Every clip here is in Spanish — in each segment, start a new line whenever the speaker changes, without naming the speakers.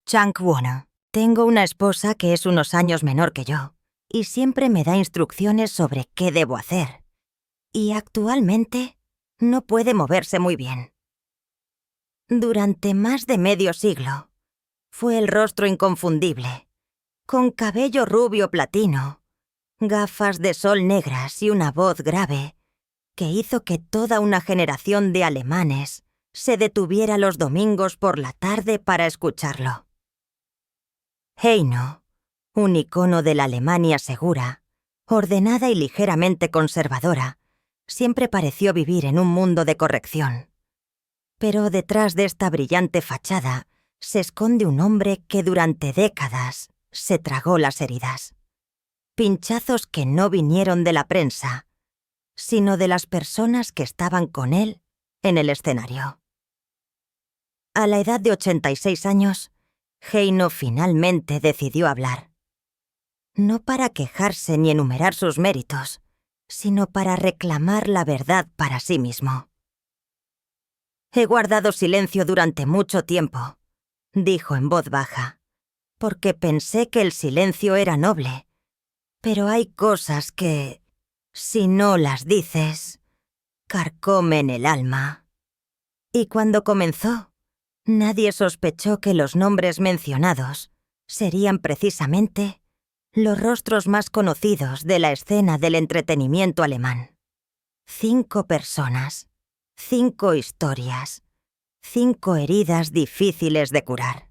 Chang Won. Tengo una esposa que es unos años menor que yo y siempre me da instrucciones sobre qué debo hacer. Y actualmente no puede moverse muy bien. Durante más de medio siglo, fue el rostro inconfundible, con cabello rubio platino, gafas de sol negras y una voz grave, que hizo que toda una generación de alemanes se detuviera los domingos por la tarde para escucharlo. Heino, un icono de la Alemania segura, ordenada y ligeramente conservadora, siempre pareció vivir en un mundo de corrección. Pero detrás de esta brillante fachada se esconde un hombre que durante décadas se tragó las heridas. Pinchazos que no vinieron de la prensa, sino de las personas que estaban con él en el escenario. A la edad de 86 años, Heino finalmente decidió hablar. No para quejarse ni enumerar sus méritos, sino para reclamar la verdad para sí mismo. «He guardado silencio durante mucho tiempo», dijo en voz baja, «porque pensé que el silencio era noble. Pero hay cosas que, si no las dices, carcomen el alma». Y cuando comenzó, nadie sospechó que los nombres mencionados serían precisamente los rostros más conocidos de la escena del entretenimiento alemán. 5 personas, 5 historias, 5 heridas difíciles de curar.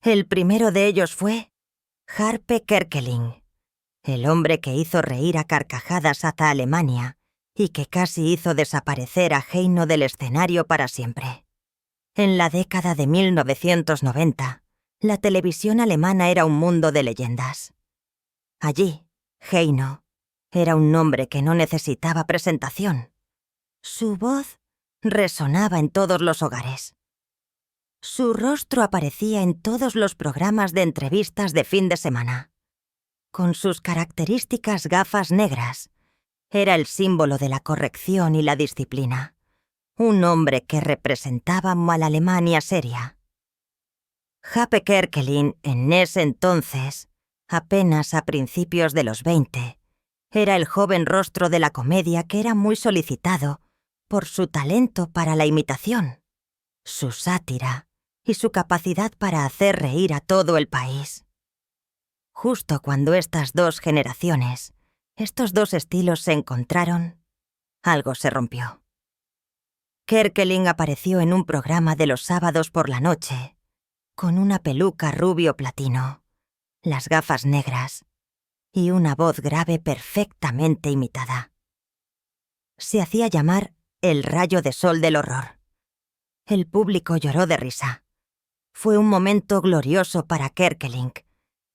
El primero de ellos fue Harpe Kerkeling, el hombre que hizo reír a carcajadas a Alemania y que casi hizo desaparecer a Heino del escenario para siempre. En la década de 1990, la televisión alemana era un mundo de leyendas. Allí, Heino era un nombre que no necesitaba presentación. Su voz resonaba en todos los hogares. Su rostro aparecía en todos los programas de entrevistas de fin de semana. Con sus características gafas negras, era el símbolo de la corrección y la disciplina. Un hombre que representaba a la Alemania seria. Happe Kerkeling, en ese entonces, apenas a principios de los 20, era el joven rostro de la comedia que era muy solicitado por su talento para la imitación, su sátira y su capacidad para hacer reír a todo el país. Justo cuando estas dos generaciones, estos dos estilos se encontraron, algo se rompió. Kerkeling apareció en un programa de los sábados por la noche, con una peluca rubio platino, las gafas negras y una voz grave perfectamente imitada. Se hacía llamar el rayo de sol del horror. El público lloró de risa. Fue un momento glorioso para Kerkeling,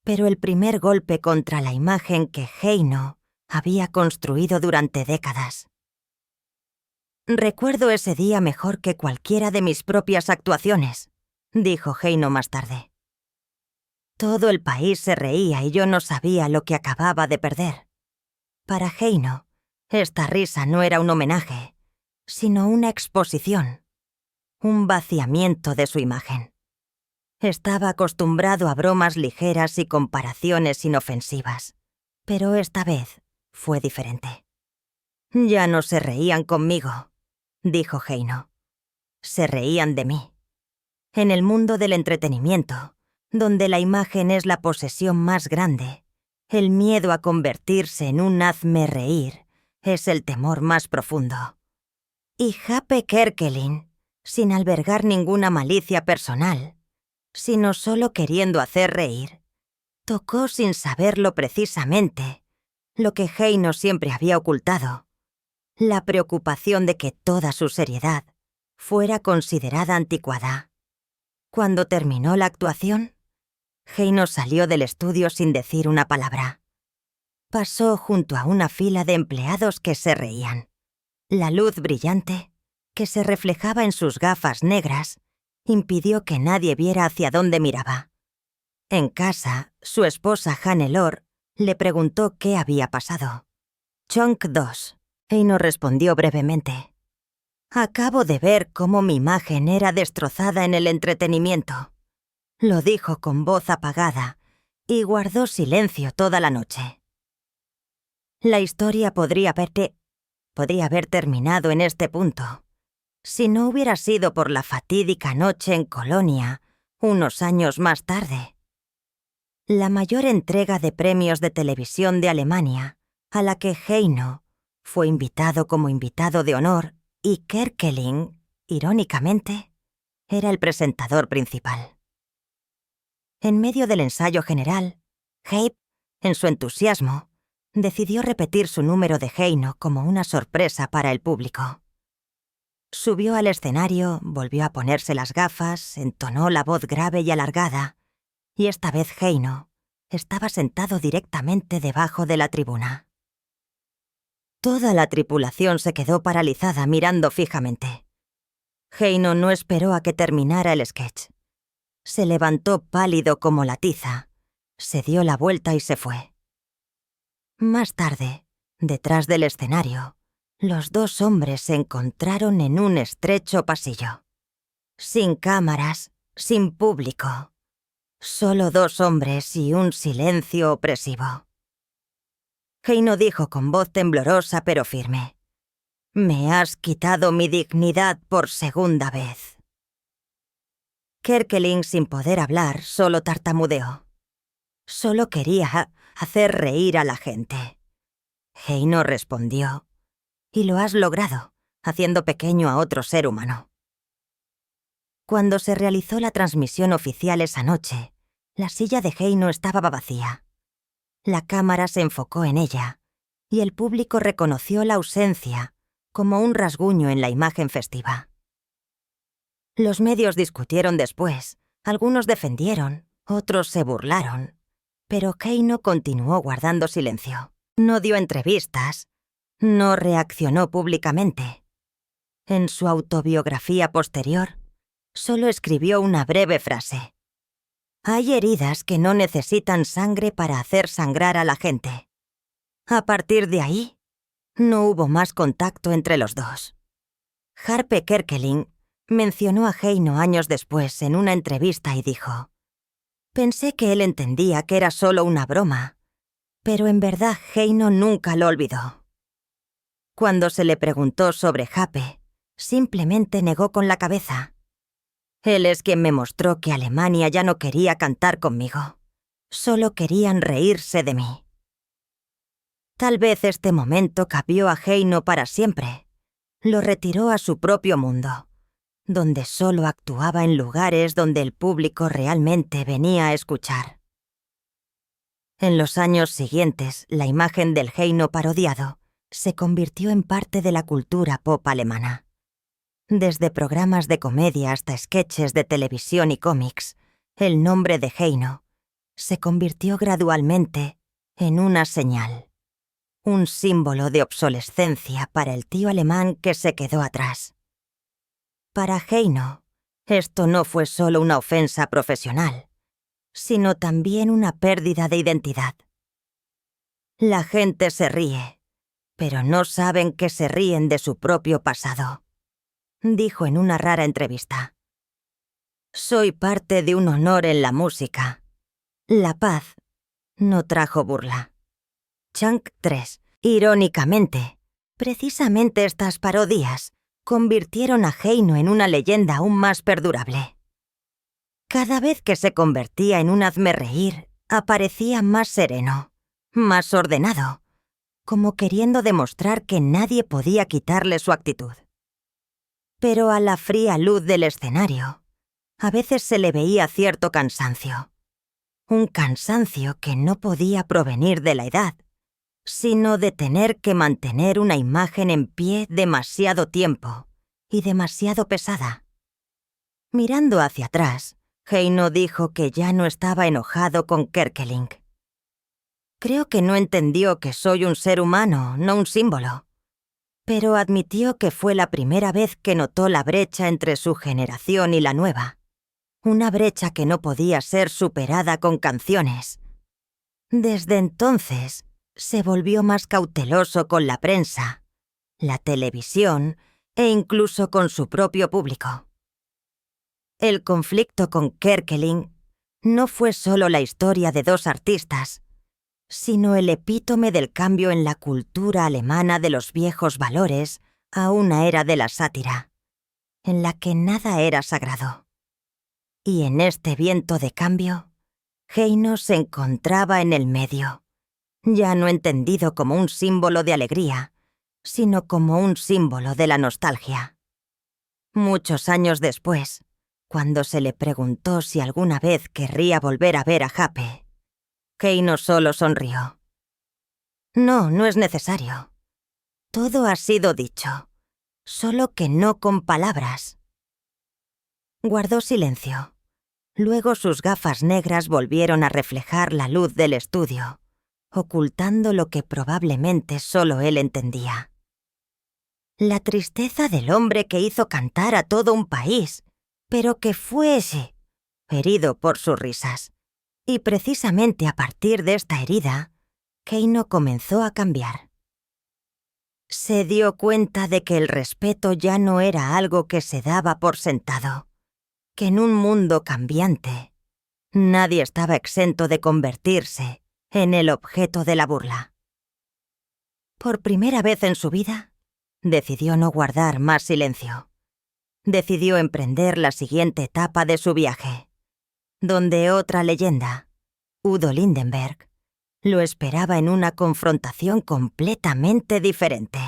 pero el primer golpe contra la imagen que Heino había construido durante décadas. «Recuerdo ese día mejor que cualquiera de mis propias actuaciones», dijo Heino más tarde. Todo el país se reía y yo no sabía lo que acababa de perder. Para Heino, esta risa no era un homenaje, sino una exposición, un vaciamiento de su imagen. Estaba acostumbrado a bromas ligeras y comparaciones inofensivas, pero esta vez fue diferente. «Ya no se reían conmigo», dijo Heino. «Se reían de mí». En el mundo del entretenimiento, donde la imagen es la posesión más grande, el miedo a convertirse en un hazme reír es el temor más profundo. Y Happe Kerkeling, sin albergar ninguna malicia personal, sino solo queriendo hacer reír, tocó sin saberlo precisamente lo que Heino siempre había ocultado, la preocupación de que toda su seriedad fuera considerada anticuada. Cuando terminó la actuación, Heino salió del estudio sin decir una palabra. Pasó junto a una fila de empleados que se reían. La luz brillante, que se reflejaba en sus gafas negras, impidió que nadie viera hacia dónde miraba. En casa, su esposa Hannelore le preguntó qué había pasado. «Chonk 2», Heino respondió brevemente. «Acabo de ver cómo mi imagen era destrozada en el entretenimiento. Lo dijo con voz apagada y guardó silencio toda la noche. La historia podría haber terminado en este punto, si no hubiera sido por la fatídica noche en Colonia, unos años más tarde. La mayor entrega de premios de televisión de Alemania, a la que Heino fue invitado como invitado de honor y Kerkeling, irónicamente, era el presentador principal. En medio del ensayo general, Heip, en su entusiasmo, decidió repetir su número de Heino como una sorpresa para el público. Subió al escenario, volvió a ponerse las gafas, entonó la voz grave y alargada, y esta vez Heino estaba sentado directamente debajo de la tribuna. Toda la tripulación se quedó paralizada mirando fijamente. Heino no esperó a que terminara el sketch. Se levantó pálido como la tiza, se dio la vuelta y se fue. Más tarde, detrás del escenario, los dos hombres se encontraron en un estrecho pasillo. Sin cámaras, sin público. Solo dos hombres y un silencio opresivo. Heino dijo con voz temblorosa pero firme: «Me has quitado mi dignidad por segunda vez». Kerkeling, sin poder hablar, solo tartamudeó. Solo quería hacer reír a la gente. Heino respondió: «Y lo has logrado, haciendo pequeño a otro ser humano». Cuando se realizó la transmisión oficial esa noche, la silla de Heino estaba vacía. La cámara se enfocó en ella, y el público reconoció la ausencia como un rasguño en la imagen festiva. Los medios discutieron después, algunos defendieron, otros se burlaron, pero Heino continuó guardando silencio. No dio entrevistas, no reaccionó públicamente. En su autobiografía posterior, solo escribió una breve frase: «Hay heridas que no necesitan sangre para hacer sangrar a la gente». A partir de ahí, no hubo más contacto entre los dos. Harpe Kerkeling mencionó a Heino años después en una entrevista y dijo: «Pensé que él entendía que era solo una broma, pero en verdad Heino nunca lo olvidó». Cuando se le preguntó sobre Harpe, simplemente negó con la cabeza. «Él es quien me mostró que Alemania ya no quería cantar conmigo. Solo querían reírse de mí». Tal vez este momento cambió a Heino para siempre. Lo retiró a su propio mundo, donde solo actuaba en lugares donde el público realmente venía a escuchar. En los años siguientes, la imagen del Heino parodiado se convirtió en parte de la cultura pop alemana. Desde programas de comedia hasta sketches de televisión y cómics, el nombre de Heino se convirtió gradualmente en una señal, un símbolo de obsolescencia para el tío alemán que se quedó atrás. Para Heino, esto no fue solo una ofensa profesional, sino también una pérdida de identidad. La gente se ríe, pero no saben que se ríen de su propio pasado, dijo en una rara entrevista. «Soy parte de un honor en la música. La paz no trajo burla». Chunk 3. Irónicamente, precisamente estas parodias convirtieron a Heino en una leyenda aún más perdurable. Cada vez que se convertía en un hazmerreír, aparecía más sereno, más ordenado, como queriendo demostrar que nadie podía quitarle su actitud. Pero a la fría luz del escenario, a veces se le veía cierto cansancio. Un cansancio que no podía provenir de la edad, sino de tener que mantener una imagen en pie demasiado tiempo y demasiado pesada. Mirando hacia atrás, Heino dijo que ya no estaba enojado con Kerkeling. «Creo que no entendió que soy un ser humano, no un símbolo», pero admitió que fue la primera vez que notó la brecha entre su generación y la nueva, una brecha que no podía ser superada con canciones. Desde entonces, se volvió más cauteloso con la prensa, la televisión e incluso con su propio público. El conflicto con Kerkeling no fue solo la historia de dos artistas, sino el epítome del cambio en la cultura alemana de los viejos valores a una era de la sátira, en la que nada era sagrado. Y en este viento de cambio, Heino se encontraba en el medio, ya no entendido como un símbolo de alegría, sino como un símbolo de la nostalgia. Muchos años después, cuando se le preguntó si alguna vez querría volver a ver a Hape, Heino solo sonrió. No, no es necesario. Todo ha sido dicho, solo que no con palabras. Guardó silencio. Luego sus gafas negras volvieron a reflejar la luz del estudio, ocultando lo que probablemente solo él entendía. La tristeza del hombre que hizo cantar a todo un país, pero que fue herido por sus risas. Y precisamente a partir de esta herida, Heino comenzó a cambiar. Se dio cuenta de que el respeto ya no era algo que se daba por sentado, que en un mundo cambiante, nadie estaba exento de convertirse en el objeto de la burla. Por primera vez en su vida, decidió no guardar más silencio. Decidió emprender la siguiente etapa de su viaje, donde otra leyenda, Udo Lindenberg, lo esperaba en una confrontación completamente diferente.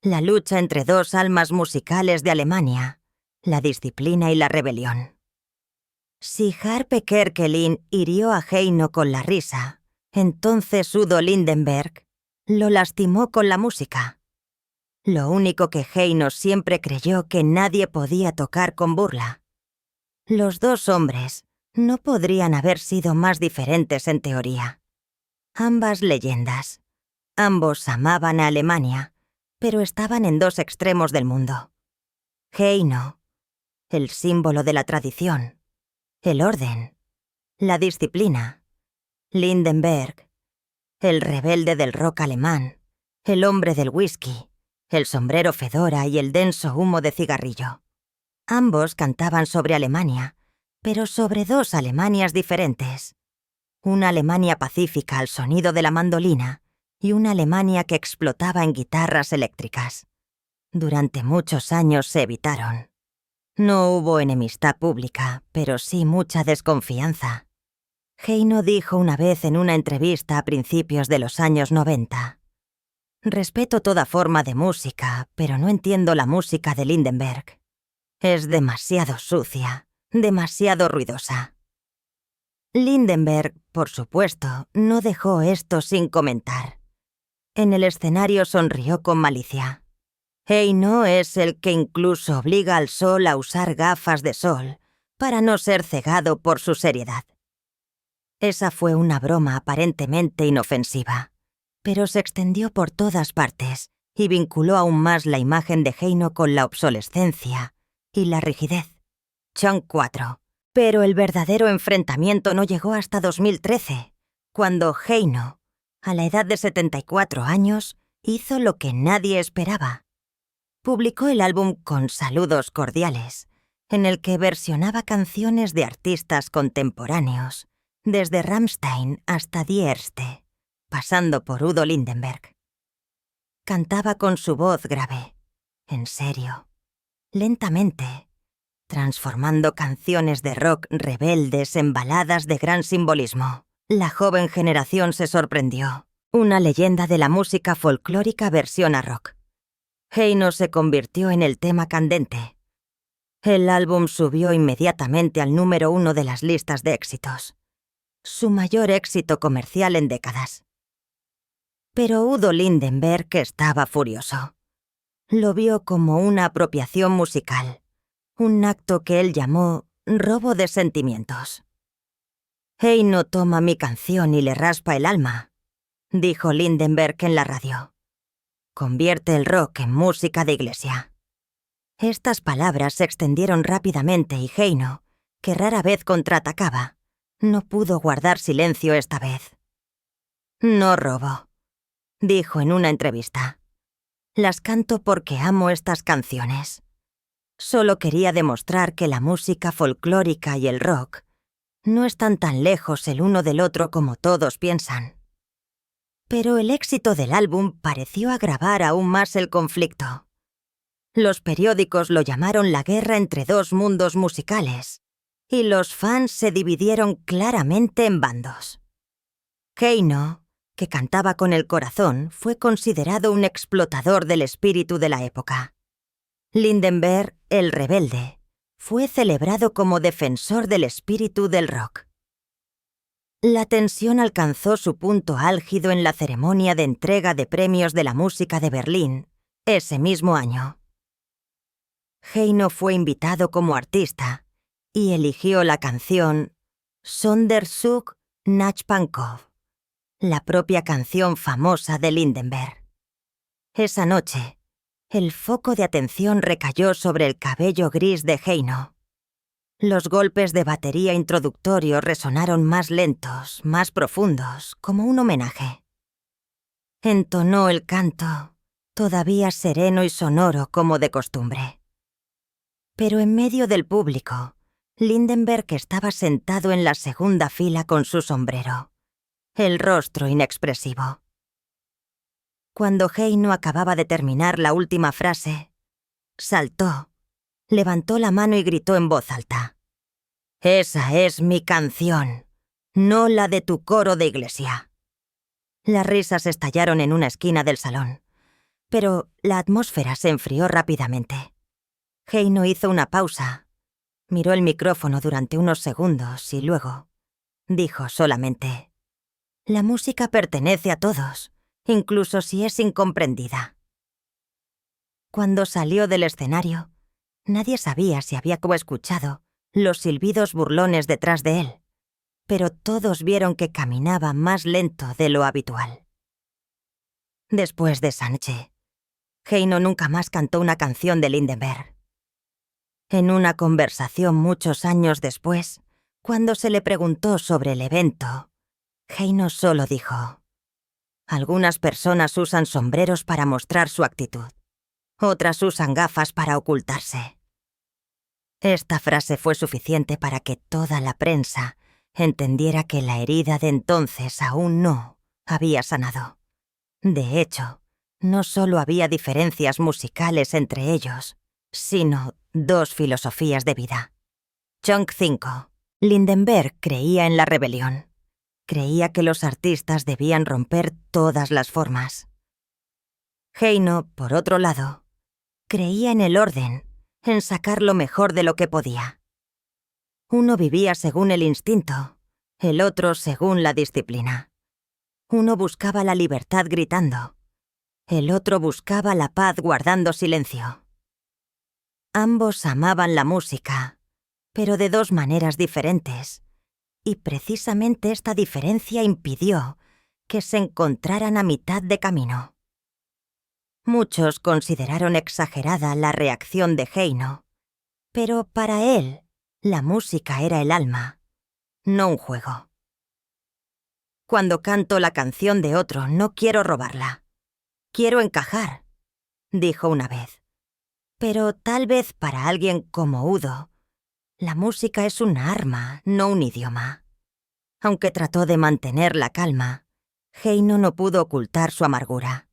La lucha entre dos almas musicales de Alemania, la disciplina y la rebelión. Si Harpe Kerkeling hirió a Heino con la risa, entonces Udo Lindenberg lo lastimó con la música. Lo único que Heino siempre creyó que nadie podía tocar con burla. Los dos hombres no podrían haber sido más diferentes en teoría. Ambas leyendas. Ambos amaban a Alemania, pero estaban en dos extremos del mundo. Heino, el símbolo de la tradición, el orden, la disciplina. Lindenberg, el rebelde del rock alemán, el hombre del whisky, el sombrero fedora y el denso humo de cigarrillo. Ambos cantaban sobre Alemania, pero sobre dos Alemanias diferentes. Una Alemania pacífica al sonido de la mandolina y una Alemania que explotaba en guitarras eléctricas. Durante muchos años se evitaron. No hubo enemistad pública, pero sí mucha desconfianza. Heino dijo una vez en una entrevista a principios de los años 90: «Respeto toda forma de música, pero no entiendo la música de Lindenberg. Es demasiado sucia, demasiado ruidosa». Lindenberg, por supuesto, no dejó esto sin comentar. En el escenario sonrió con malicia. Heino es el que incluso obliga al sol a usar gafas de sol para no ser cegado por su seriedad. Esa fue una broma aparentemente inofensiva, pero se extendió por todas partes y vinculó aún más la imagen de Heino con la obsolescencia y la rigidez. Chunk 4. Pero el verdadero enfrentamiento no llegó hasta 2013, cuando Heino, a la edad de 74 años, hizo lo que nadie esperaba. Publicó el álbum Con Saludos Cordiales, en el que versionaba canciones de artistas contemporáneos, desde Rammstein hasta Die Ärzte, pasando por Udo Lindenberg. Cantaba con su voz grave, en serio, lentamente, transformando canciones de rock rebeldes en baladas de gran simbolismo. La joven generación se sorprendió. Una leyenda de la música folclórica versión a rock. Heino se convirtió en el tema candente. El álbum subió inmediatamente al número 1 de las listas de éxitos. Su mayor éxito comercial en décadas. Pero Udo Lindenberg estaba furioso. Lo vio como una apropiación musical, un acto que él llamó robo de sentimientos. «Heino toma mi canción y le raspa el alma», dijo Lindenberg en la radio. «Convierte el rock en música de iglesia». Estas palabras se extendieron rápidamente y Heino, que rara vez contraatacaba, no pudo guardar silencio esta vez. «No robo», dijo en una entrevista. «Las canto porque amo estas canciones. Solo quería demostrar que la música folclórica y el rock No están tan lejos el uno del otro como todos piensan. Pero el éxito del álbum pareció agravar aún más el conflicto. Los periódicos lo llamaron la guerra entre dos mundos musicales, y los fans se dividieron claramente en bandos. Heino, que cantaba con el corazón, fue considerado un explotador del espíritu de la época. Lindenberg, el rebelde, fue celebrado como defensor del espíritu del rock. La tensión alcanzó su punto álgido en la ceremonia de entrega de premios de la música de Berlín, ese mismo año. Heino fue invitado como artista y eligió la canción Sonderzug nach Pankow, la propia canción famosa de Lindenberg. Esa noche, el foco de atención recayó sobre el cabello gris de Heino. Los golpes de batería introductorios resonaron más lentos, más profundos, como un homenaje. Entonó el canto, todavía sereno y sonoro como de costumbre. Pero en medio del público, Lindenberg estaba sentado en la segunda fila con su sombrero, el rostro inexpresivo. Cuando Heino acababa de terminar la última frase, saltó, levantó la mano y gritó en voz alta: «Esa es mi canción, no la de tu coro de iglesia». Las risas estallaron en una esquina del salón, pero la atmósfera se enfrió rápidamente. Heino hizo una pausa, miró el micrófono durante unos segundos y luego dijo solamente: «La música pertenece a todos, incluso si es incomprendida». Cuando salió del escenario, nadie sabía si había escuchado los silbidos burlones detrás de él, pero todos vieron que caminaba más lento de lo habitual. Después de esa noche, Heino nunca más cantó una canción de Lindenberg. En una conversación muchos años después, cuando se le preguntó sobre el evento, Heino solo dijo: «Algunas personas usan sombreros para mostrar su actitud. Otras usan gafas para ocultarse». Esta frase fue suficiente para que toda la prensa entendiera que la herida de entonces aún no había sanado. De hecho, no solo había diferencias musicales entre ellos, sino dos filosofías de vida. Chong 5. Lindenberg creía en la rebelión. Creía que los artistas debían romper todas las formas. Heino, por otro lado, creía en el orden, en sacar lo mejor de lo que podía. Uno vivía según el instinto, el otro según la disciplina. Uno buscaba la libertad gritando, el otro buscaba la paz guardando silencio. Ambos amaban la música, pero de dos maneras diferentes, y precisamente esta diferencia impidió que se encontraran a mitad de camino. Muchos consideraron exagerada la reacción de Heino, pero para él, la música era el alma, no un juego. «Cuando canto la canción de otro, no quiero robarla. Quiero encajar», dijo una vez. Pero tal vez para alguien como Udo, la música es un arma, no un idioma. Aunque trató de mantener la calma, Heino no pudo ocultar su amargura.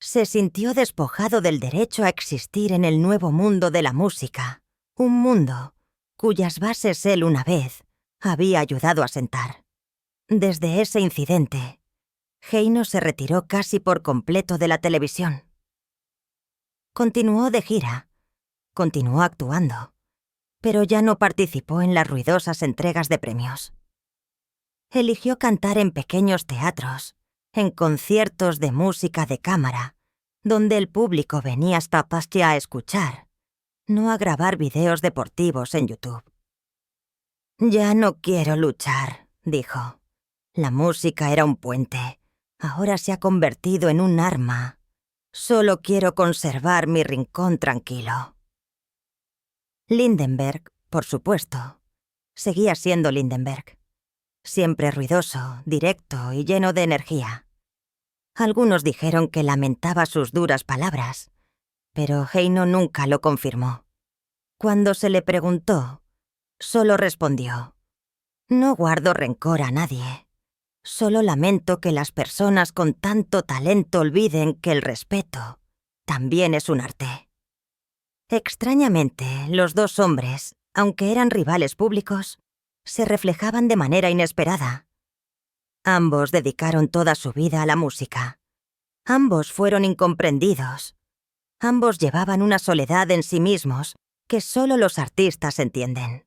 Se sintió despojado del derecho a existir en el nuevo mundo de la música, un mundo cuyas bases él una vez había ayudado a sentar. Desde ese incidente, Heino se retiró casi por completo de la televisión. Continuó de gira, continuó actuando, pero ya no participó en las ruidosas entregas de premios. Eligió cantar en pequeños teatros, en conciertos de música de cámara, donde el público venía hasta Pastia a escuchar, no a grabar videos deportivos en YouTube. «Ya no quiero luchar», dijo. «La música era un puente. Ahora se ha convertido en un arma. Solo quiero conservar mi rincón tranquilo». Lindenberg, por supuesto, seguía siendo Lindenberg. Siempre ruidoso, directo y lleno de energía. Algunos dijeron que lamentaba sus duras palabras, pero Heino nunca lo confirmó. Cuando se le preguntó, solo respondió: No guardo rencor a nadie. Solo lamento que las personas con tanto talento olviden que el respeto también es un arte. Extrañamente, los dos hombres, aunque eran rivales públicos, se reflejaban de manera inesperada. Ambos dedicaron toda su vida a la música. Ambos fueron incomprendidos. Ambos llevaban una soledad en sí mismos que solo los artistas entienden.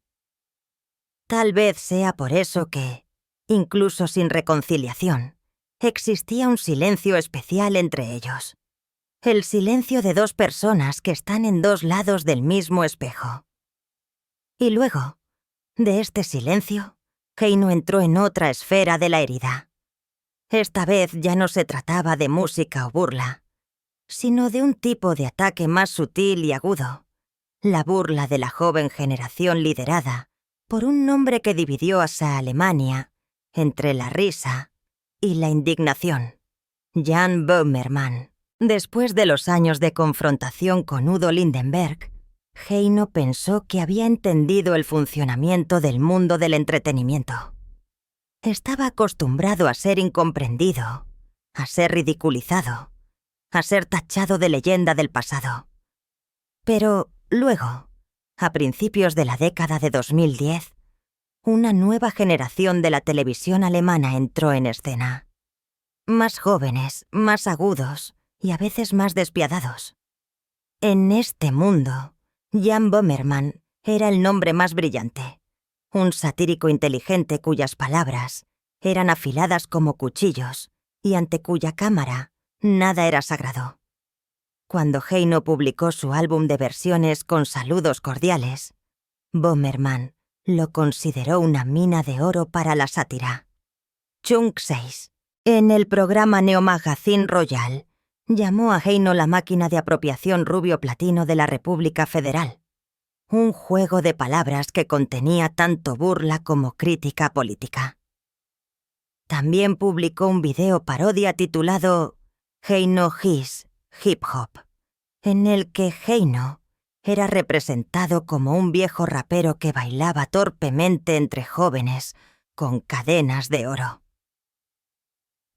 Tal vez sea por eso que, incluso sin reconciliación, existía un silencio especial entre ellos. El silencio de dos personas que están en dos lados del mismo espejo. Y luego, de este silencio, Heino entró en otra esfera de la herida. Esta vez ya no se trataba de música o burla, sino de un tipo de ataque más sutil y agudo, la burla de la joven generación liderada por un nombre que dividió a esa Alemania entre la risa y la indignación, Jan Böhmermann. Después de los años de confrontación con Udo Lindenberg, Heino pensó que había entendido el funcionamiento del mundo del entretenimiento. Estaba acostumbrado a ser incomprendido, a ser ridiculizado, a ser tachado de leyenda del pasado. Pero luego, a principios de la década de 2010, una nueva generación de la televisión alemana entró en escena. Más jóvenes, más agudos y a veces más despiadados. En este mundo, Jan Böhmermann era el nombre más brillante. Un satírico inteligente cuyas palabras eran afiladas como cuchillos y ante cuya cámara nada era sagrado. Cuando Heino publicó su álbum de versiones con saludos cordiales, Böhmermann lo consideró una mina de oro para la sátira. Chunk 6, en el programa Neo Magazine Royal, llamó a Heino la máquina de apropiación rubio-platino de la República Federal. Un juego de palabras que contenía tanto burla como crítica política. También publicó un video parodia titulado Heino His Hip Hop, en el que Heino era representado como un viejo rapero que bailaba torpemente entre jóvenes con cadenas de oro.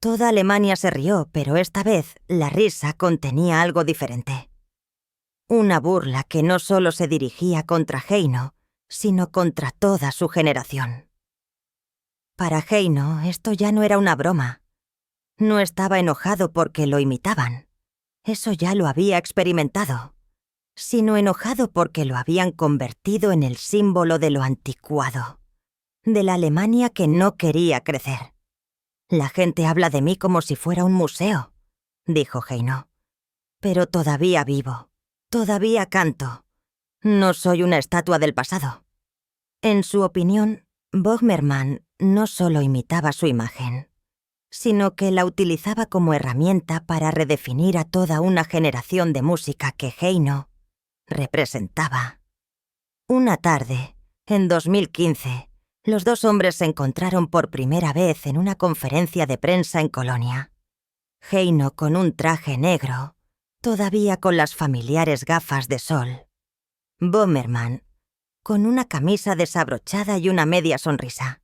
Toda Alemania se rió, pero esta vez la risa contenía algo diferente. Una burla que no solo se dirigía contra Heino, sino contra toda su generación. Para Heino esto ya no era una broma. No estaba enojado porque lo imitaban. Eso ya lo había experimentado. Sino enojado porque lo habían convertido en el símbolo de lo anticuado, de la Alemania que no quería crecer. La gente habla de mí como si fuera un museo, dijo Heino. Pero todavía vivo, todavía canto. No soy una estatua del pasado. En su opinión, Böhmermann no solo imitaba su imagen, sino que la utilizaba como herramienta para redefinir a toda una generación de música que Heino representaba. Una tarde, en 2015, los dos hombres se encontraron por primera vez en una conferencia de prensa en Colonia. Heino con un traje negro, todavía con las familiares gafas de sol. Böhmermann con una camisa desabrochada y una media sonrisa.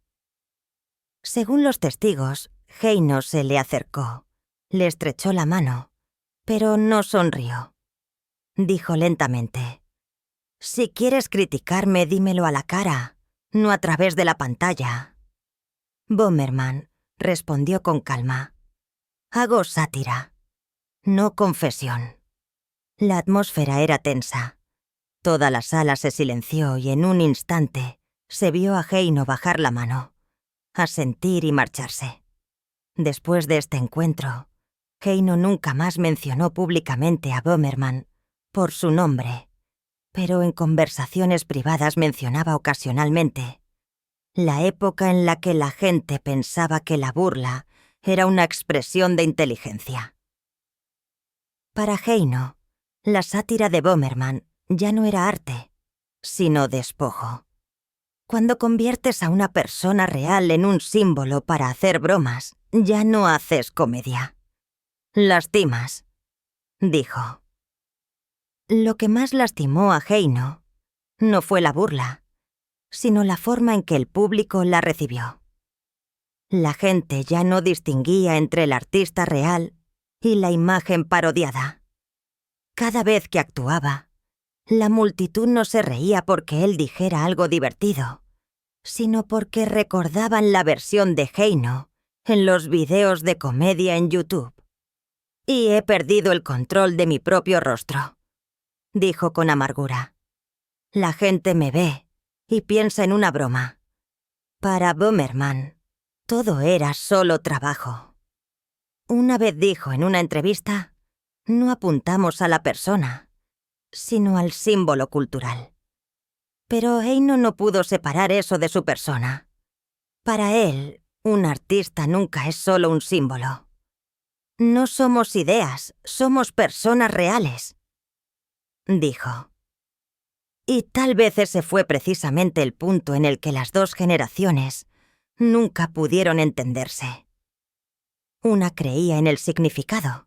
Según los testigos, Heino se le acercó, le estrechó la mano, pero no sonrió. Dijo lentamente: «Si quieres criticarme, dímelo a la cara, no a través de la pantalla». Böhmermann respondió con calma: «Hago sátira, no confesión». La atmósfera era tensa. Toda la sala se silenció y en un instante se vio a Heino bajar la mano, asentir y marcharse. Después de este encuentro, Heino nunca más mencionó públicamente a Böhmermann por su nombre, pero en conversaciones privadas mencionaba ocasionalmente la época en la que la gente pensaba que la burla era una expresión de inteligencia. Para Heino, la sátira de Böhmermann ya no era arte, sino despojo. Cuando conviertes a una persona real en un símbolo para hacer bromas, ya no haces comedia. «Lastimas», dijo. Lo que más lastimó a Heino no fue la burla, sino la forma en que el público la recibió. La gente ya no distinguía entre el artista real y la imagen parodiada. Cada vez que actuaba, la multitud no se reía porque él dijera algo divertido, sino porque recordaban la versión de Heino en los videos de comedia en YouTube. «Y he perdido el control de mi propio rostro», dijo con amargura. «La gente me ve y piensa en una broma. Para Böhmermann, todo era solo trabajo». Una vez dijo en una entrevista: «No apuntamos a la persona, sino al símbolo cultural». Pero Heino no pudo separar eso de su persona. Para él, un artista nunca es solo un símbolo. «No somos ideas, somos personas reales», dijo. Y tal vez ese fue precisamente el punto en el que las dos generaciones nunca pudieron entenderse. Una creía en el significado,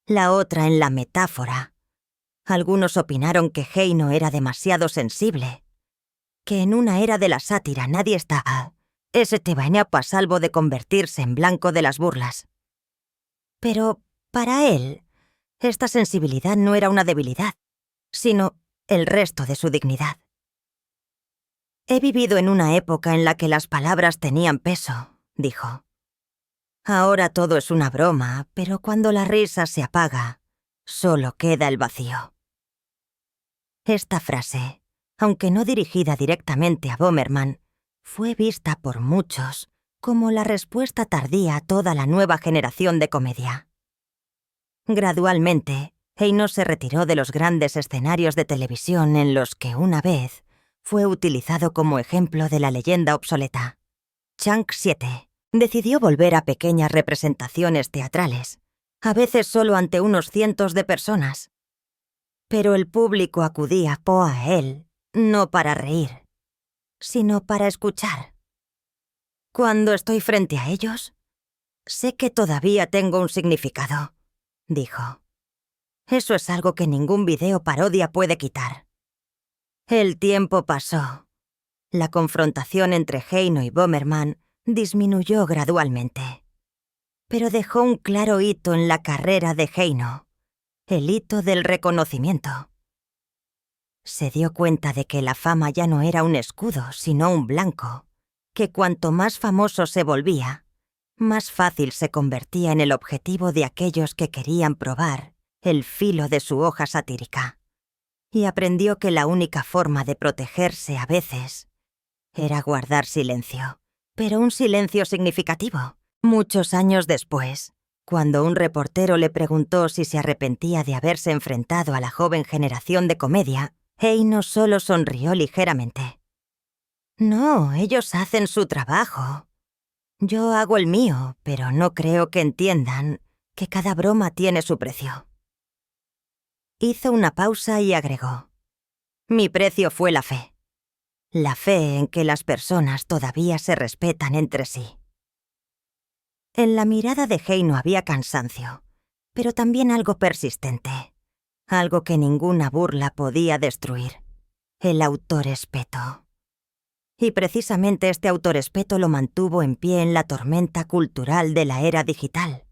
la otra en la metáfora. Algunos opinaron que Heino era demasiado sensible, que en una era de la sátira nadie estaba a salvo de convertirse en blanco de las burlas. Pero para él, esta sensibilidad no era una debilidad, sino el resto de su dignidad. «He vivido en una época en la que las palabras tenían peso», dijo. «Ahora todo es una broma, pero cuando la risa se apaga, solo queda el vacío». Esta frase, aunque no dirigida directamente a Böhmermann, fue vista por muchos como la respuesta tardía a toda la nueva generación de comedia. Gradualmente, Heino se retiró de los grandes escenarios de televisión en los que una vez fue utilizado como ejemplo de la leyenda obsoleta. Chang 7 decidió volver a pequeñas representaciones teatrales, a veces solo ante unos cientos de personas. Pero el público acudía a él no para reír, sino para escuchar. «Cuando estoy frente a ellos, sé que todavía tengo un significado», dijo. «Eso es algo que ningún video parodia puede quitar». El tiempo pasó. La confrontación entre Heino y Böhmermann disminuyó gradualmente. Pero dejó un claro hito en la carrera de Heino, el hito del reconocimiento. Se dio cuenta de que la fama ya no era un escudo, sino un blanco, que cuanto más famoso se volvía, más fácil se convertía en el objetivo de aquellos que querían probar el filo de su hoja satírica. Y aprendió que la única forma de protegerse a veces era guardar silencio, pero un silencio significativo. Muchos años después, cuando un reportero le preguntó si se arrepentía de haberse enfrentado a la joven generación de comedia, Heino solo sonrió ligeramente. «No, ellos hacen su trabajo. Yo hago el mío, pero no creo que entiendan que cada broma tiene su precio». Hizo una pausa y agregó: «Mi precio fue la fe. La fe en que las personas todavía se respetan entre sí». En la mirada de Heino había cansancio, pero también algo persistente, algo que ninguna burla podía destruir: el autorrespeto. Y precisamente este autorrespeto lo mantuvo en pie en la tormenta cultural de la era digital,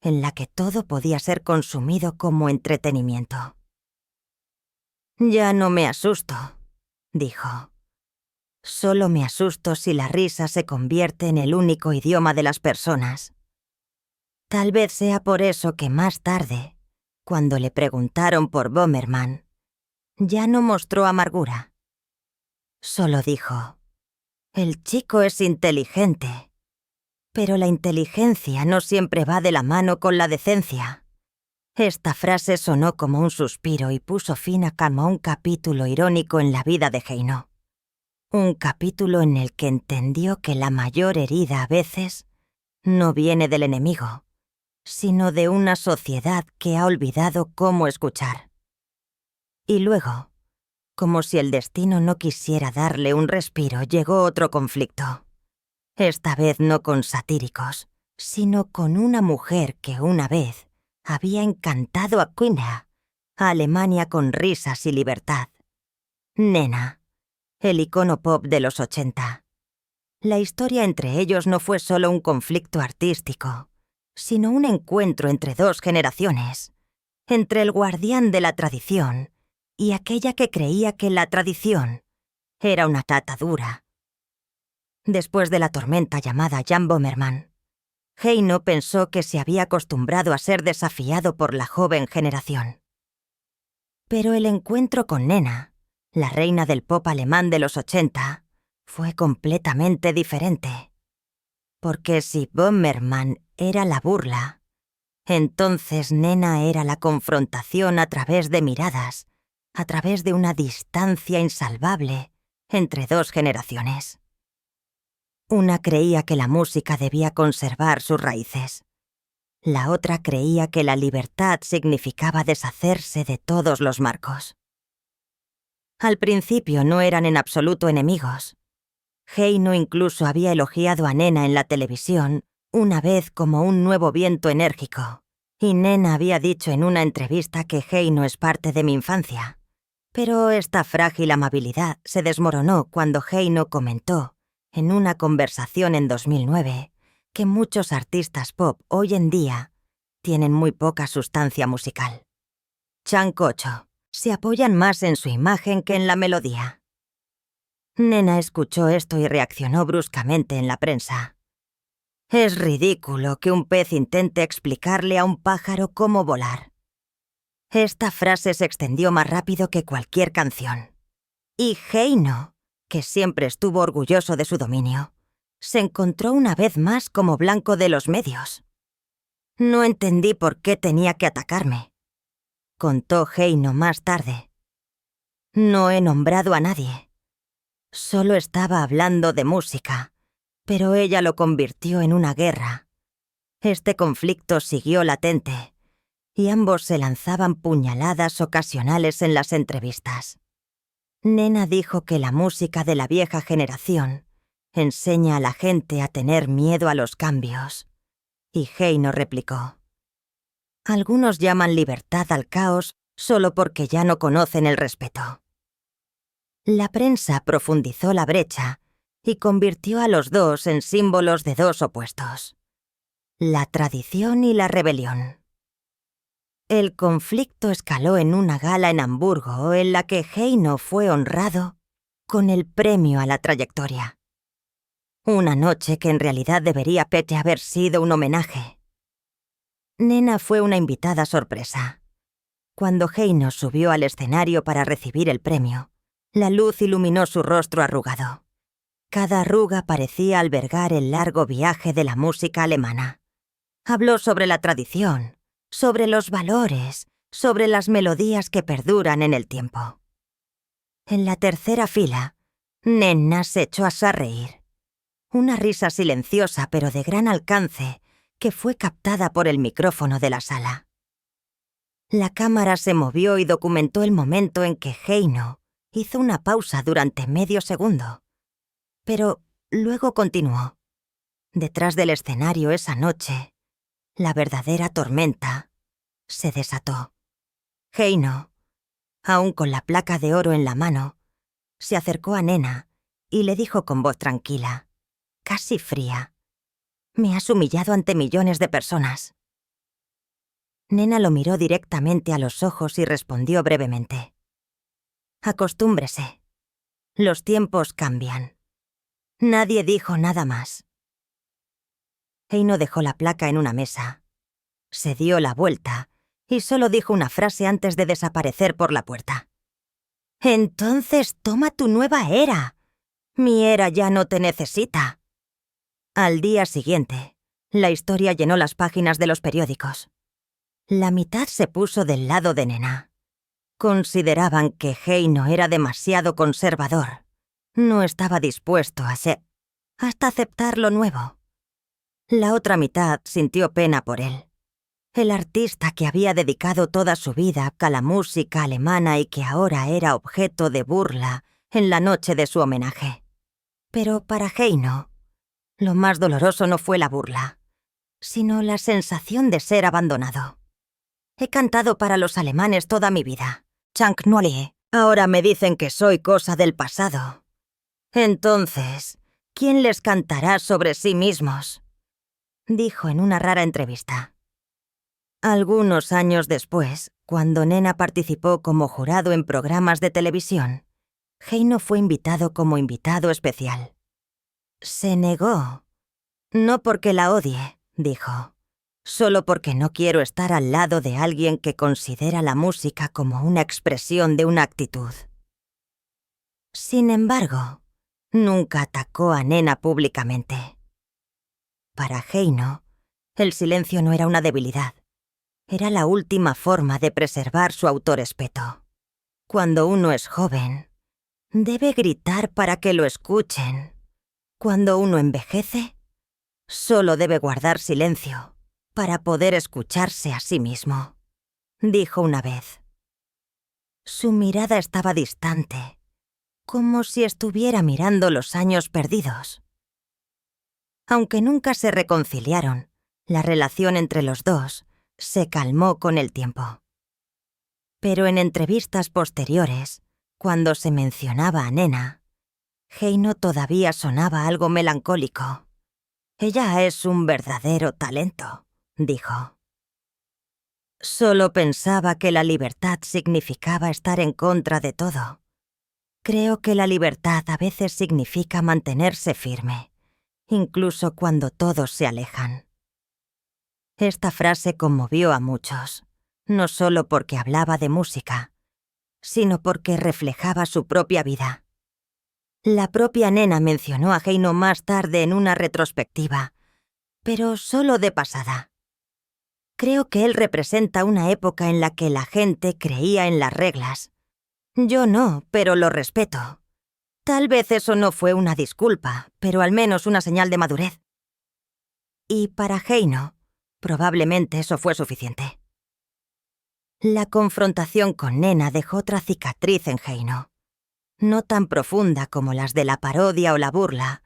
en la que todo podía ser consumido como entretenimiento. «Ya no me asusto», dijo. «Solo me asusto si la risa se convierte en el único idioma de las personas». Tal vez sea por eso que más tarde, cuando le preguntaron por Böhmermann, ya no mostró amargura. Solo dijo: «El chico es inteligente, pero la inteligencia no siempre va de la mano con la decencia». Esta frase sonó como un suspiro y puso fin a como un capítulo irónico en la vida de Heino. Un capítulo en el que entendió que la mayor herida a veces no viene del enemigo, sino de una sociedad que ha olvidado cómo escuchar. Y luego, como si el destino no quisiera darle un respiro, llegó otro conflicto. Esta vez no con satíricos, sino con una mujer que una vez había encantado a Quina, a Alemania con risas y libertad. Nena, el icono pop de los 80. La historia entre ellos no fue solo un conflicto artístico, sino un encuentro entre dos generaciones, entre el guardián de la tradición y aquella que creía que la tradición era una atadura. Después de la tormenta llamada Jan Böhmermann, Heino pensó que se había acostumbrado a ser desafiado por la joven generación. Pero el encuentro con Nena, la reina del pop alemán de los 80, fue completamente diferente. Porque si Böhmermann era la burla, entonces Nena era la confrontación a través de miradas, a través de una distancia insalvable entre dos generaciones. Una creía que la música debía conservar sus raíces. La otra creía que la libertad significaba deshacerse de todos los marcos. Al principio no eran en absoluto enemigos. Heino incluso había elogiado a Nena en la televisión una vez como un nuevo viento enérgico, y Nena había dicho en una entrevista que Heino es parte de mi infancia. Pero esta frágil amabilidad se desmoronó cuando Heino comentó, en una conversación en 2009, que muchos artistas pop hoy en día tienen muy poca sustancia musical. Chank 8. Se apoyan más en su imagen que en la melodía. Nena escuchó esto y reaccionó bruscamente en la prensa. Es ridículo que un pez intente explicarle a un pájaro cómo volar. Esta frase se extendió más rápido que cualquier canción. Y Heino, que siempre estuvo orgulloso de su dominio, se encontró una vez más como blanco de los medios. No entendí por qué tenía que atacarme, contó Heino más tarde. No he nombrado a nadie. Solo estaba hablando de música, pero ella lo convirtió en una guerra. Este conflicto siguió latente, y ambos se lanzaban puñaladas ocasionales en las entrevistas. Nena dijo que la música de la vieja generación enseña a la gente a tener miedo a los cambios. Y Heino replicó: algunos llaman libertad al caos solo porque ya no conocen el respeto. La prensa profundizó la brecha y convirtió a los dos en símbolos de dos opuestos: la tradición y la rebelión. El conflicto escaló en una gala en Hamburgo en la que Heino fue honrado con el premio a la trayectoria. Una noche que en realidad debería haber sido un homenaje. Nena fue una invitada sorpresa. Cuando Heino subió al escenario para recibir el premio, la luz iluminó su rostro arrugado. Cada arruga parecía albergar el largo viaje de la música alemana. Habló sobre la tradición, sobre los valores, sobre las melodías que perduran en el tiempo. En la tercera fila, Nena se echó a reír. Una risa silenciosa pero de gran alcance que fue captada por el micrófono de la sala. La cámara se movió y documentó el momento en que Heino hizo una pausa durante medio segundo. Pero luego continuó. Detrás del escenario esa noche, la verdadera tormenta se desató. Heino, aún con la placa de oro en la mano, se acercó a Nena y le dijo con voz tranquila, casi fría: me has humillado ante millones de personas. Nena lo miró directamente a los ojos y respondió brevemente: acostúmbrese. Los tiempos cambian. Nadie dijo nada más. Heino dejó la placa en una mesa. Se dio la vuelta y solo dijo una frase antes de desaparecer por la puerta. Entonces toma tu nueva era. Mi era ya no te necesita. Al día siguiente, la historia llenó las páginas de los periódicos. La mitad se puso del lado de Nena. Consideraban que Heino era demasiado conservador. No estaba dispuesto hasta aceptar lo nuevo. La otra mitad sintió pena por él. El artista que había dedicado toda su vida a la música alemana y que ahora era objeto de burla en la noche de su homenaje. Pero para Heino, lo más doloroso no fue la burla, sino la sensación de ser abandonado. He cantado para los alemanes toda mi vida. Chank Nolie. Ahora me dicen que soy cosa del pasado, Entonces, ¿quién les cantará sobre sí mismos?, dijo en una rara entrevista. Algunos años después, cuando Nena participó como jurado en programas de televisión, Heino fue invitado como invitado especial. Se negó. No porque la odie, dijo, solo porque no quiero estar al lado de alguien que considera la música como una expresión de una actitud. Sin embargo, nunca atacó a Nena públicamente. Para Heino, el silencio no era una debilidad. Era la última forma de preservar su autorrespeto. Cuando uno es joven, debe gritar para que lo escuchen. Cuando uno envejece, solo debe guardar silencio para poder escucharse a sí mismo, dijo una vez. Su mirada estaba distante, como si estuviera mirando los años perdidos. Aunque nunca se reconciliaron, la relación entre los dos se calmó con el tiempo. Pero en entrevistas posteriores, cuando se mencionaba a Nena, Heino todavía sonaba algo melancólico. Ella es un verdadero talento, dijo. Solo pensaba que la libertad significaba estar en contra de todo. Creo que la libertad a veces significa mantenerse firme, incluso cuando todos se alejan. Esta frase conmovió a muchos, no solo porque hablaba de música, sino porque reflejaba su propia vida. La propia Nena mencionó a Heino más tarde en una retrospectiva, pero solo de pasada. Creo que él representa una época en la que la gente creía en las reglas. Yo no, pero lo respeto. Tal vez eso no fue una disculpa, pero al menos una señal de madurez. Y para Heino, probablemente eso fue suficiente. La confrontación con Nena dejó otra cicatriz en Heino. No tan profunda como las de la parodia o la burla,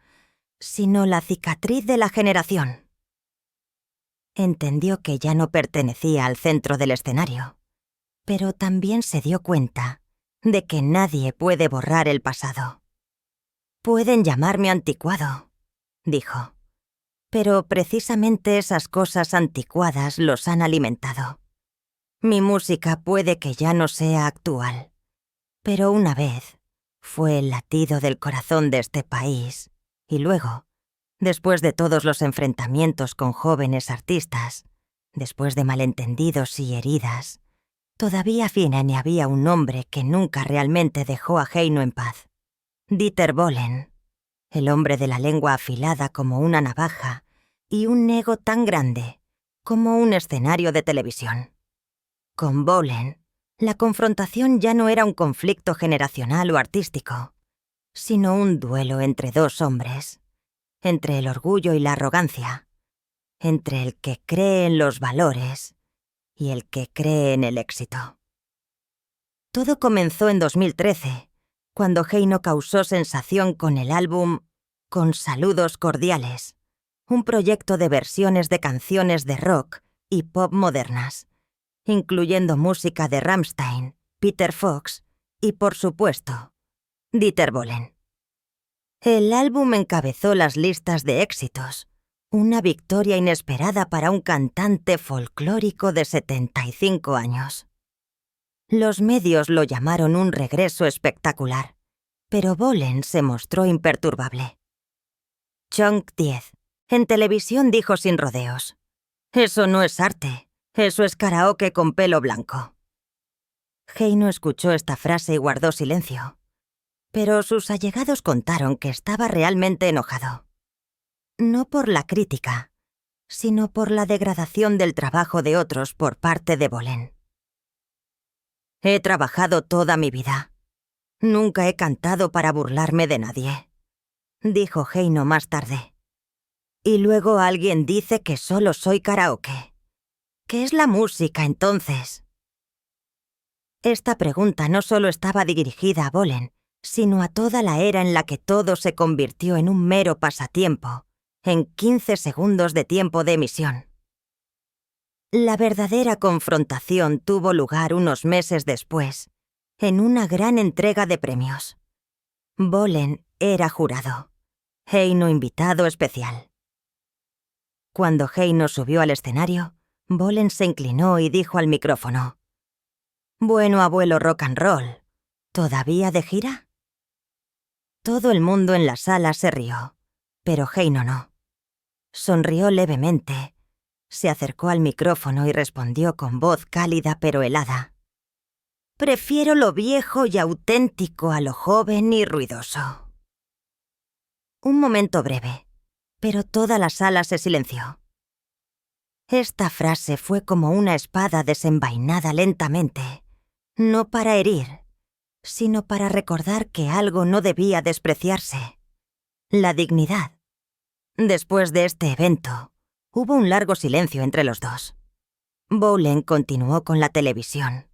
sino la cicatriz de la generación. Entendió que ya no pertenecía al centro del escenario, pero también se dio cuenta de que nadie puede borrar el pasado. Pueden llamarme anticuado, dijo, pero precisamente esas cosas anticuadas los han alimentado. Mi música puede que ya no sea actual, pero una vez fue el latido del corazón de este país, y luego, después de todos los enfrentamientos con jóvenes artistas, después de malentendidos y heridas, todavía Finnene había un hombre que nunca realmente dejó a Heino en paz. Dieter Bohlen, el hombre de la lengua afilada como una navaja y un ego tan grande como un escenario de televisión. Con Bohlen, la confrontación ya no era un conflicto generacional o artístico, sino un duelo entre dos hombres, entre el orgullo y la arrogancia, entre el que cree en los valores y el que cree en el éxito. Todo comenzó en 2013, cuando Heino causó sensación con el álbum Con Saludos Cordiales, un proyecto de versiones de canciones de rock y pop modernas, incluyendo música de Rammstein, Peter Fox y, por supuesto, Dieter Bohlen. El álbum encabezó las listas de éxitos, una victoria inesperada para un cantante folclórico de 75 años. Los medios lo llamaron un regreso espectacular, pero Bohlen se mostró imperturbable. Chunk 10, en televisión, dijo sin rodeos: «Eso no es arte, eso es karaoke con pelo blanco». Heino escuchó esta frase y guardó silencio, pero sus allegados contaron que estaba realmente enojado. No por la crítica, sino por la degradación del trabajo de otros por parte de Bohlen. «He trabajado toda mi vida. Nunca he cantado para burlarme de nadie», dijo Heino más tarde. «Y luego alguien dice que solo soy karaoke. ¿Qué es la música entonces?». Esta pregunta no solo estaba dirigida a Bohlen, sino a toda la era en la que todo se convirtió en un mero pasatiempo, en 15 segundos de tiempo de emisión. La verdadera confrontación tuvo lugar unos meses después, en una gran entrega de premios. Bohlen era jurado. Heino invitado especial. Cuando Heino subió al escenario, Bolen se inclinó y dijo al micrófono: «Bueno, abuelo rock and roll, ¿todavía de gira?». Todo el mundo en la sala se rió, pero Heino no. Sonrió levemente, se acercó al micrófono y respondió con voz cálida pero helada: «Prefiero lo viejo y auténtico a lo joven y ruidoso». Un momento breve, pero toda la sala se silenció. Esta frase fue como una espada desenvainada lentamente, no para herir, sino para recordar que algo no debía despreciarse: la dignidad. Después de este evento, hubo un largo silencio entre los dos. Bolen continuó con la televisión,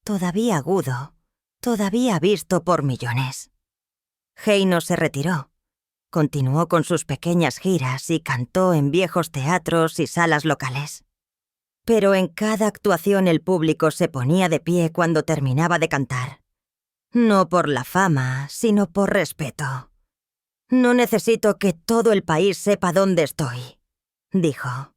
todavía agudo, todavía visto por millones. Heino se retiró. Continuó con sus pequeñas giras y cantó en viejos teatros y salas locales. Pero en cada actuación el público se ponía de pie cuando terminaba de cantar. No por la fama, sino por respeto. «No necesito que todo el país sepa dónde estoy», dijo.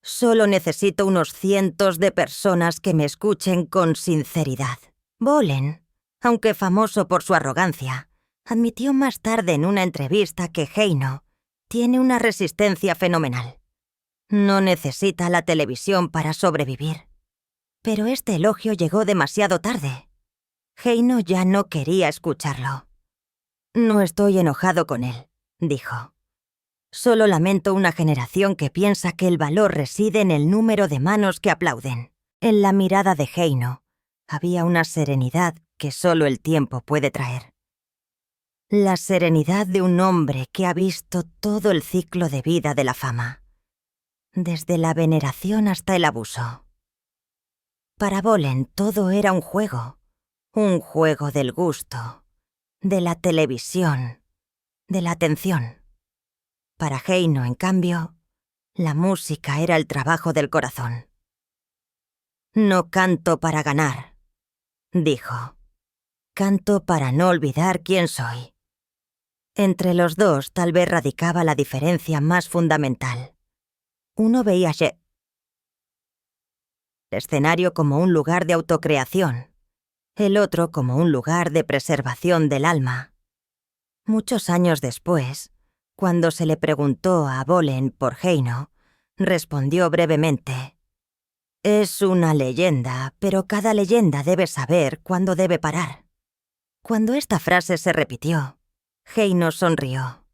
«Solo necesito unos cientos de personas que me escuchen con sinceridad». Bolen, aunque famoso por su arrogancia, admitió más tarde en una entrevista que Heino tiene una resistencia fenomenal. No necesita la televisión para sobrevivir. Pero este elogio llegó demasiado tarde. Heino ya no quería escucharlo. «No estoy enojado con él», dijo. «Solo lamento una generación que piensa que el valor reside en el número de manos que aplauden». En la mirada de Heino había una serenidad que solo el tiempo puede traer. La serenidad de un hombre que ha visto todo el ciclo de vida de la fama, desde la veneración hasta el abuso. Para Bolen todo era un juego del gusto, de la televisión, de la atención. Para Heino, en cambio, la música era el trabajo del corazón. «No canto para ganar», dijo. «Canto para no olvidar quién soy». Entre los dos tal vez radicaba la diferencia más fundamental. Uno veía el escenario como un lugar de autocreación, el otro como un lugar de preservación del alma. Muchos años después, cuando se le preguntó a Bolen por Heino, respondió brevemente: «Es una leyenda, pero cada leyenda debe saber cuándo debe parar». Cuando esta frase se repitió, Heino sonrió.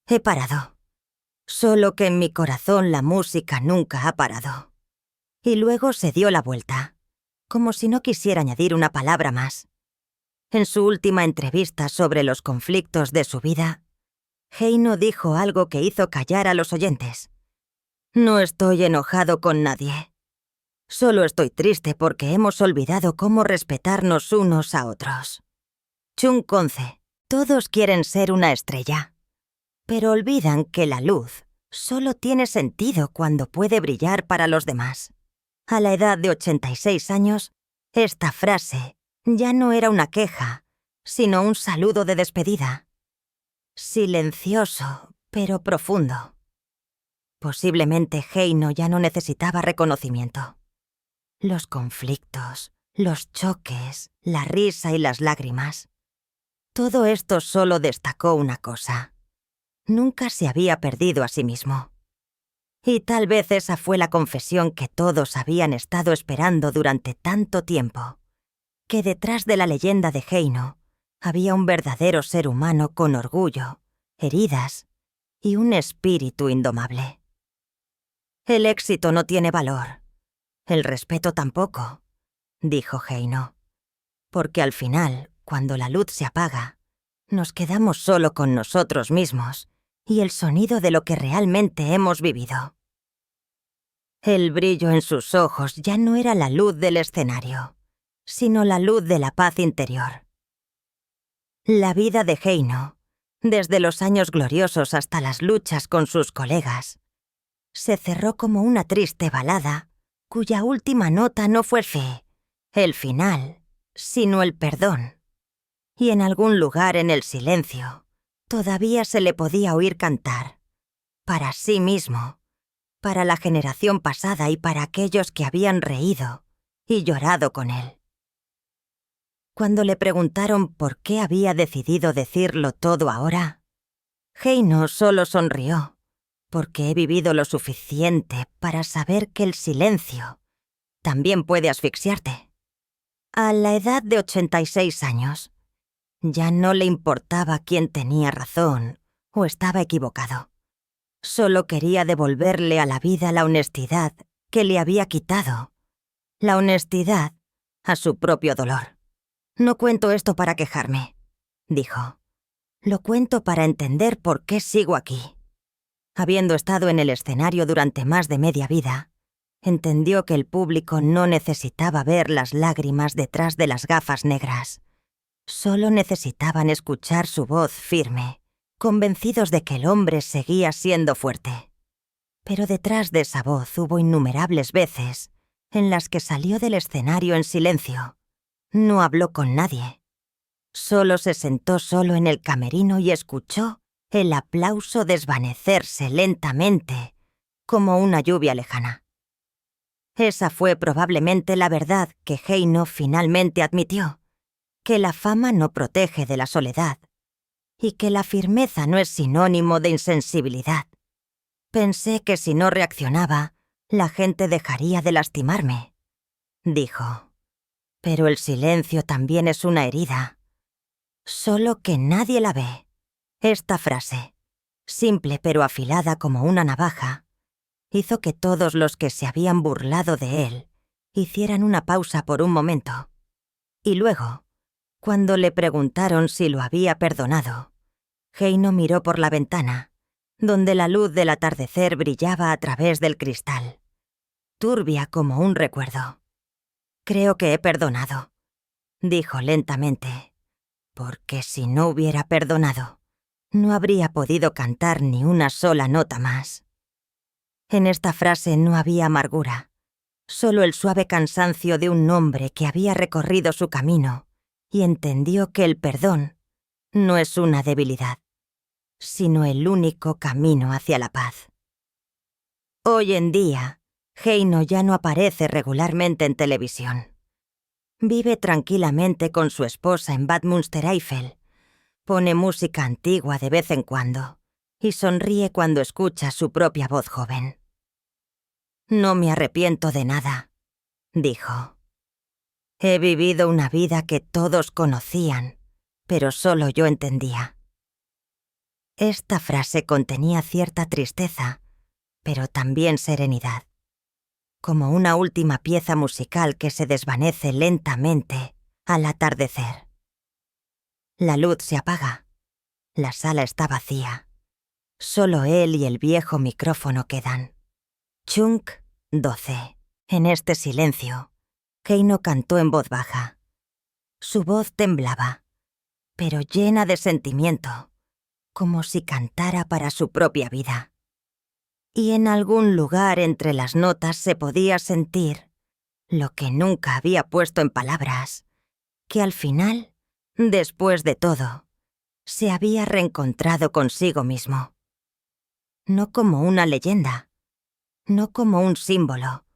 «He parado. Solo que en mi corazón la música nunca ha parado». Y luego se dio la vuelta, como si no quisiera añadir una palabra más. En su última entrevista sobre los conflictos de su vida, Heino dijo algo que hizo callar a los oyentes. «No estoy enojado con nadie. Solo estoy triste porque hemos olvidado cómo respetarnos unos a otros». Chung Konce. Todos quieren ser una estrella, pero olvidan que la luz solo tiene sentido cuando puede brillar para los demás. A la edad de 86 años, esta frase ya no era una queja, sino un saludo de despedida. Silencioso, pero profundo. Posiblemente Heino ya no necesitaba reconocimiento. Los conflictos, los choques, la risa y las lágrimas. Todo esto solo destacó una cosa: nunca se había perdido a sí mismo. Y tal vez esa fue la confesión que todos habían estado esperando durante tanto tiempo, que detrás de la leyenda de Heino había un verdadero ser humano con orgullo, heridas y un espíritu indomable. «El éxito no tiene valor. El respeto tampoco», dijo Heino. «Porque al final, cuando la luz se apaga, nos quedamos solo con nosotros mismos y el sonido de lo que realmente hemos vivido». El brillo en sus ojos ya no era la luz del escenario, sino la luz de la paz interior. La vida de Heino, desde los años gloriosos hasta las luchas con sus colegas, se cerró como una triste balada cuya última nota no fue el final, sino el perdón. Y en algún lugar en el silencio, todavía se le podía oír cantar, para sí mismo, para la generación pasada y para aquellos que habían reído y llorado con él. Cuando le preguntaron por qué había decidido decirlo todo ahora, Heino solo sonrió, porque he vivido lo suficiente para saber que el silencio también puede asfixiarte. A la edad de 86 años, ya no le importaba quién tenía razón o estaba equivocado. Solo quería devolverle a la vida la honestidad que le había quitado, la honestidad a su propio dolor. No cuento esto para quejarme, dijo. Lo cuento para entender por qué sigo aquí. Habiendo estado en el escenario durante más de media vida, entendió que el público no necesitaba ver las lágrimas detrás de las gafas negras. Solo necesitaban escuchar su voz firme, convencidos de que el hombre seguía siendo fuerte. Pero detrás de esa voz hubo innumerables veces en las que salió del escenario en silencio. No habló con nadie. Solo se sentó solo en el camerino y escuchó el aplauso desvanecerse lentamente, como una lluvia lejana. Esa fue probablemente la verdad que Heino finalmente admitió, que la fama no protege de la soledad, y que la firmeza no es sinónimo de insensibilidad. Pensé que si no reaccionaba, la gente dejaría de lastimarme, dijo. Pero el silencio también es una herida, solo que nadie la ve. Esta frase, simple pero afilada como una navaja, hizo que todos los que se habían burlado de él hicieran una pausa por un momento. Y luego, cuando le preguntaron si lo había perdonado, Heino miró por la ventana, donde la luz del atardecer brillaba a través del cristal, turbia como un recuerdo. Creo que he perdonado, dijo lentamente, porque si no hubiera perdonado, no habría podido cantar ni una sola nota más. En esta frase no había amargura, solo el suave cansancio de un hombre que había recorrido su camino y entendió que el perdón no es una debilidad, sino el único camino hacia la paz. Hoy en día, Heino ya no aparece regularmente en televisión. Vive tranquilamente con su esposa en Bad Münstereifel, pone música antigua de vez en cuando y sonríe cuando escucha su propia voz joven. No me arrepiento de nada, dijo. He vivido una vida que todos conocían, pero solo yo entendía. Esta frase contenía cierta tristeza, pero también serenidad, como una última pieza musical que se desvanece lentamente al atardecer. La luz se apaga, la sala está vacía, solo él y el viejo micrófono quedan. Chunk 12. En este silencio, Heino cantó en voz baja. Su voz temblaba, pero llena de sentimiento, como si cantara para su propia vida. Y en algún lugar entre las notas se podía sentir lo que nunca había puesto en palabras, que al final, después de todo, se había reencontrado consigo mismo. No como una leyenda, no como un símbolo,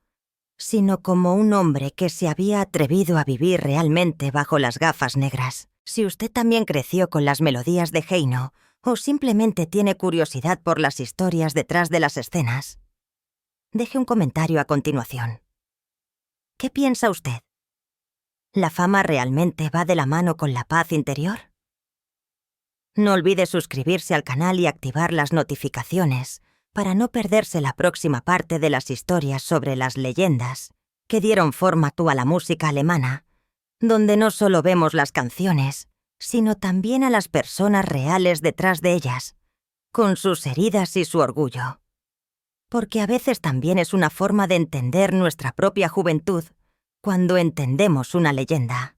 sino como un hombre que se había atrevido a vivir realmente bajo las gafas negras. Si usted también creció con las melodías de Heino, o simplemente tiene curiosidad por las historias detrás de las escenas, deje un comentario a continuación. ¿Qué piensa usted? ¿La fama realmente va de la mano con la paz interior? No olvide suscribirse al canal y activar las notificaciones para no perderse la próxima parte de las historias sobre las leyendas que dieron forma a la música alemana, donde no solo vemos las canciones, sino también a las personas reales detrás de ellas, con sus heridas y su orgullo. Porque a veces también es una forma de entender nuestra propia juventud cuando entendemos una leyenda.